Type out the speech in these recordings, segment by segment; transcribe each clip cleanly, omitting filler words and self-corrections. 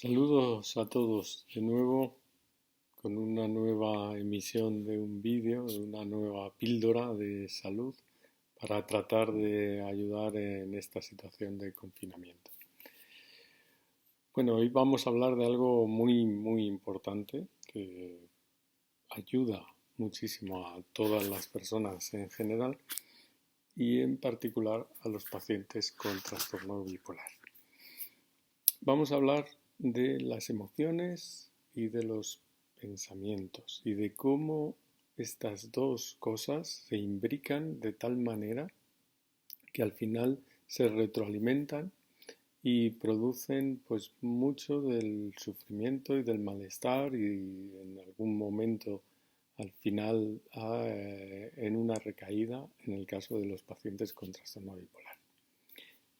Saludos a todos de nuevo con una nueva emisión de un vídeo, de una nueva píldora de salud para tratar de ayudar en esta situación de confinamiento. Bueno, hoy vamos a hablar de algo muy importante que ayuda muchísimo a todas las personas en general y en particular a los pacientes con trastorno bipolar. Vamos a hablar de las emociones y de los pensamientos y de cómo estas dos cosas se imbrican de tal manera que al final se retroalimentan y producen pues mucho del sufrimiento y del malestar y en algún momento al final en una recaída en el caso de los pacientes con trastorno bipolar.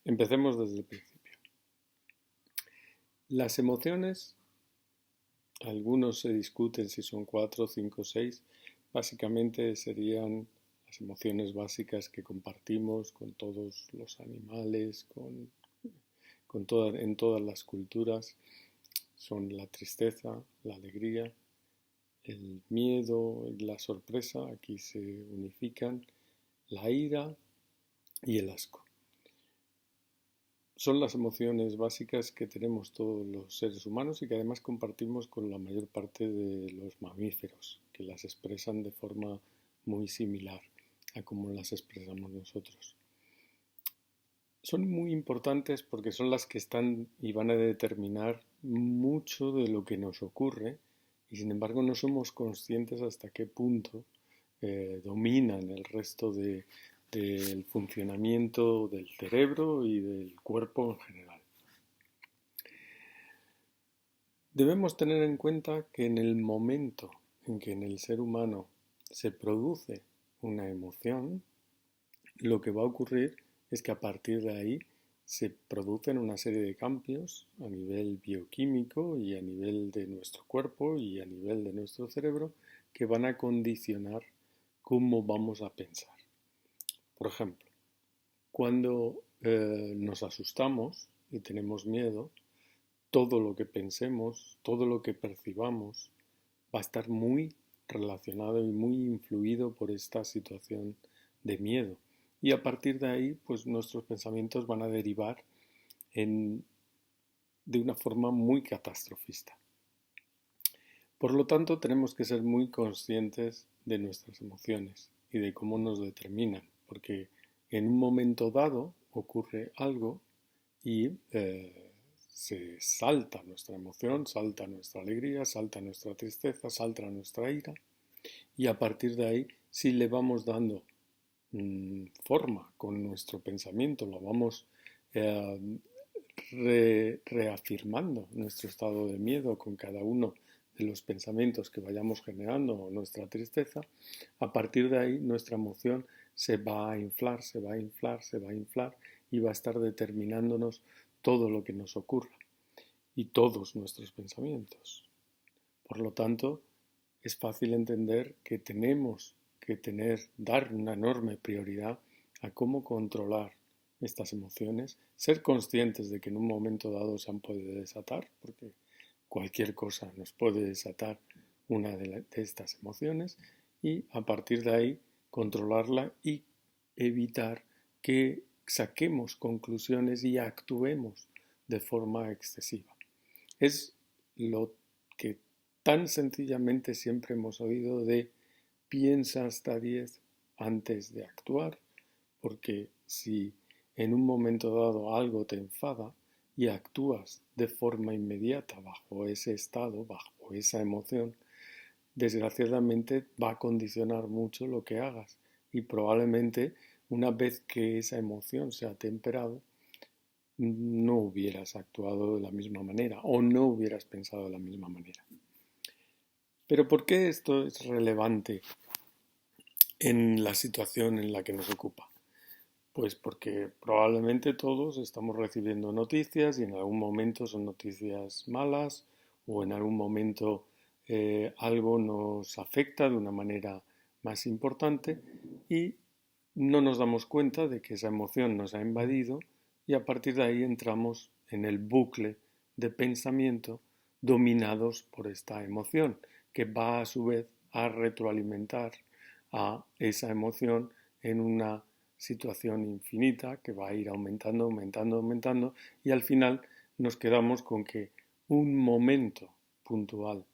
Empecemos desde el principio. Las emociones, algunos se discuten si son 4, 5, 6, básicamente serían las emociones básicas que compartimos con todos los animales, en todas las culturas, son la tristeza, la alegría, el miedo y la sorpresa, aquí se unifican, la ira y el asco. Son las emociones básicas que tenemos todos los seres humanos y que además compartimos con la mayor parte de los mamíferos, que las expresan de forma muy similar a como las expresamos nosotros. Son muy importantes porque son las que están y van a determinar mucho de lo que nos ocurre y sin embargo no somos conscientes hasta qué punto dominan el resto del funcionamiento del cerebro y del cuerpo en general. Debemos tener en cuenta que en el momento en que en el ser humano se produce una emoción, lo que va a ocurrir es que a partir de ahí se producen una serie de cambios a nivel bioquímico y a nivel de nuestro cuerpo y a nivel de nuestro cerebro que van a condicionar cómo vamos a pensar. Por ejemplo, cuando nos asustamos y tenemos miedo, todo lo que pensemos, todo lo que percibamos va a estar muy relacionado y muy influido por esta situación de miedo. Y a partir de ahí, pues nuestros pensamientos van a derivar de una forma muy catastrofista. Por lo tanto, tenemos que ser muy conscientes de nuestras emociones y de cómo nos determinan, porque en un momento dado ocurre algo y se salta nuestra emoción, salta nuestra alegría, salta nuestra tristeza, salta nuestra ira y a partir de ahí si le vamos dando forma con nuestro pensamiento, lo vamos reafirmando nuestro estado de miedo con cada uno de los pensamientos que vayamos generando, nuestra tristeza, a partir de ahí nuestra emoción se va a inflar, se va a inflar, se va a inflar y va a estar determinándonos todo lo que nos ocurra y todos nuestros pensamientos. Por lo tanto, es fácil entender que tenemos que dar una enorme prioridad a cómo controlar estas emociones, ser conscientes de que en un momento dado se han podido desatar, porque cualquier cosa nos puede desatar una de estas emociones y a partir de ahí controlarla y evitar que saquemos conclusiones y actuemos de forma excesiva. Es lo que tan sencillamente siempre hemos oído de piensa hasta 10 antes de actuar, porque si en un momento dado algo te enfada y actúas de forma inmediata bajo ese estado, bajo esa emoción, desgraciadamente va a condicionar mucho lo que hagas y probablemente una vez que esa emoción se ha temperado, no hubieras actuado de la misma manera o no hubieras pensado de la misma manera. Pero ¿por qué esto es relevante en la situación en la que nos ocupa? Pues porque probablemente todos estamos recibiendo noticias y en algún momento son noticias malas o en algún momento algo nos afecta de una manera más importante y no nos damos cuenta de que esa emoción nos ha invadido y a partir de ahí entramos en el bucle de pensamiento dominados por esta emoción, que va a su vez a retroalimentar a esa emoción en una situación infinita que va a ir aumentando, aumentando, aumentando, y al final nos quedamos con que un momento puntual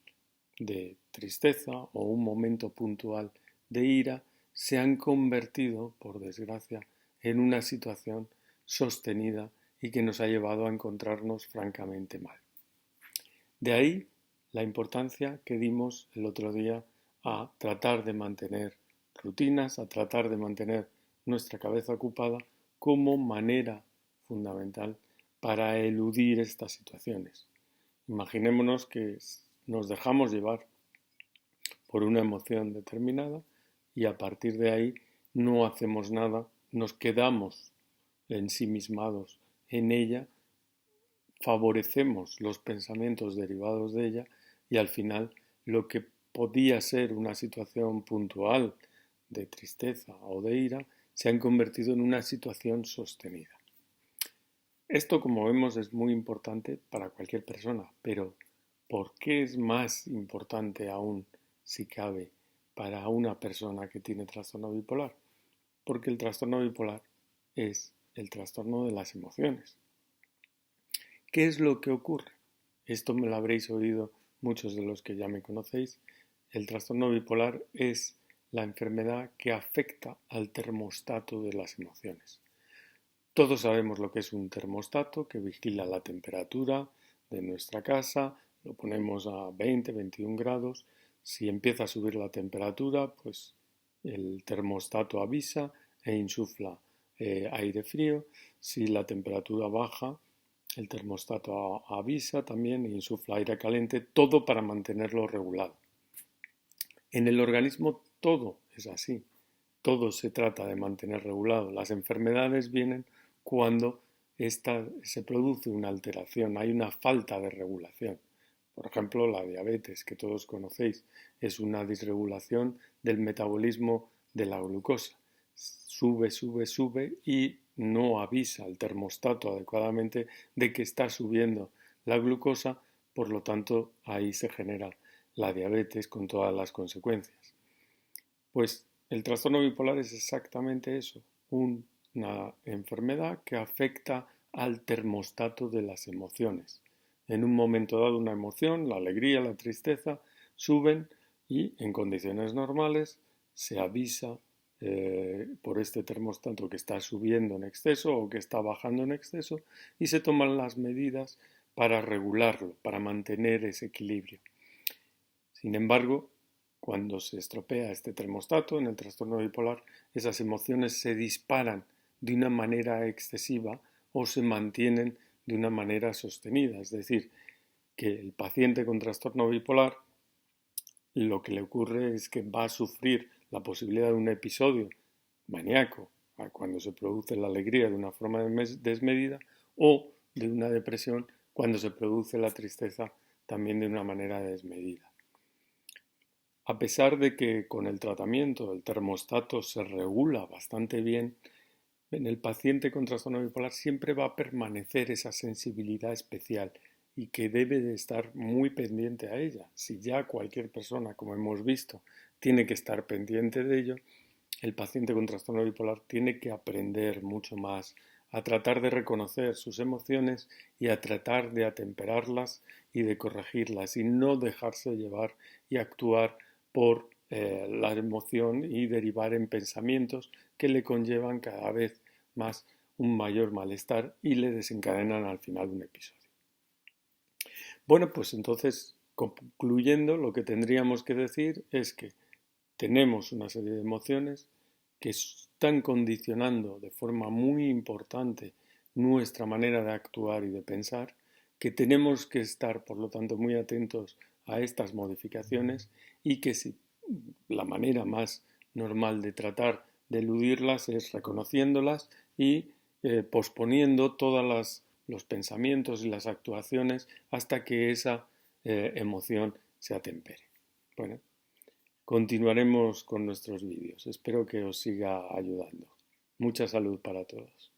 de tristeza o un momento puntual de ira se han convertido, por desgracia, en una situación sostenida y que nos ha llevado a encontrarnos francamente mal. De ahí la importancia que dimos el otro día a tratar de mantener rutinas, a tratar de mantener nuestra cabeza ocupada como manera fundamental para eludir estas situaciones. Imaginémonos que nos dejamos llevar por una emoción determinada y a partir de ahí no hacemos nada, nos quedamos ensimismados en ella, favorecemos los pensamientos derivados de ella y al final lo que podía ser una situación puntual de tristeza o de ira se han convertido en una situación sostenida. Esto, como vemos, es muy importante para cualquier persona, pero ¿por qué es más importante aún, si cabe, para una persona que tiene trastorno bipolar? Porque el trastorno bipolar es el trastorno de las emociones. ¿Qué es lo que ocurre? Esto me lo habréis oído muchos de los que ya me conocéis. El trastorno bipolar es la enfermedad que afecta al termostato de las emociones. Todos sabemos lo que es un termostato que vigila la temperatura de nuestra casa, lo ponemos a 20, 21 grados. Si empieza a subir la temperatura, pues el termostato avisa e insufla aire frío. Si la temperatura baja, el termostato avisa también e insufla aire caliente, todo para mantenerlo regulado. En el organismo todo es así, todo se trata de mantener regulado. Las enfermedades vienen cuando se produce una alteración, hay una falta de regulación. Por ejemplo, la diabetes, que todos conocéis, es una disregulación del metabolismo de la glucosa. Sube, sube, sube y no avisa al termostato adecuadamente de que está subiendo la glucosa, por lo tanto ahí se genera la diabetes con todas las consecuencias. Pues el trastorno bipolar es exactamente eso, una enfermedad que afecta al termostato de las emociones. En un momento dado una emoción, la alegría, la tristeza, suben y en condiciones normales se avisa por este termostato que está subiendo en exceso o que está bajando en exceso y se toman las medidas para regularlo, para mantener ese equilibrio. Sin embargo, cuando se estropea este termostato en el trastorno bipolar, esas emociones se disparan de una manera excesiva o se mantienen de una manera sostenida. Es decir, que el paciente con trastorno bipolar lo que le ocurre es que va a sufrir la posibilidad de un episodio maníaco cuando se produce la alegría de una forma desmedida o de una depresión cuando se produce la tristeza también de una manera desmedida. A pesar de que con el tratamiento el termostato se regula bastante bien, en el paciente con trastorno bipolar siempre va a permanecer esa sensibilidad especial y que debe de estar muy pendiente a ella. Si ya cualquier persona, como hemos visto, tiene que estar pendiente de ello, el paciente con trastorno bipolar tiene que aprender mucho más a tratar de reconocer sus emociones y a tratar de atemperarlas y de corregirlas y no dejarse llevar y actuar por la emoción y derivar en pensamientos que le conllevan cada vez más un mayor malestar y le desencadenan al final un episodio. Bueno, pues entonces, concluyendo, lo que tendríamos que decir es que tenemos una serie de emociones que están condicionando de forma muy importante nuestra manera de actuar y de pensar, que tenemos que estar, por lo tanto, muy atentos a estas modificaciones y que si la manera más normal de tratar de eludirlas es reconociéndolas y posponiendo todos los pensamientos y las actuaciones hasta que esa emoción se atempere. Bueno, continuaremos con nuestros vídeos. Espero que os siga ayudando. Mucha salud para todos.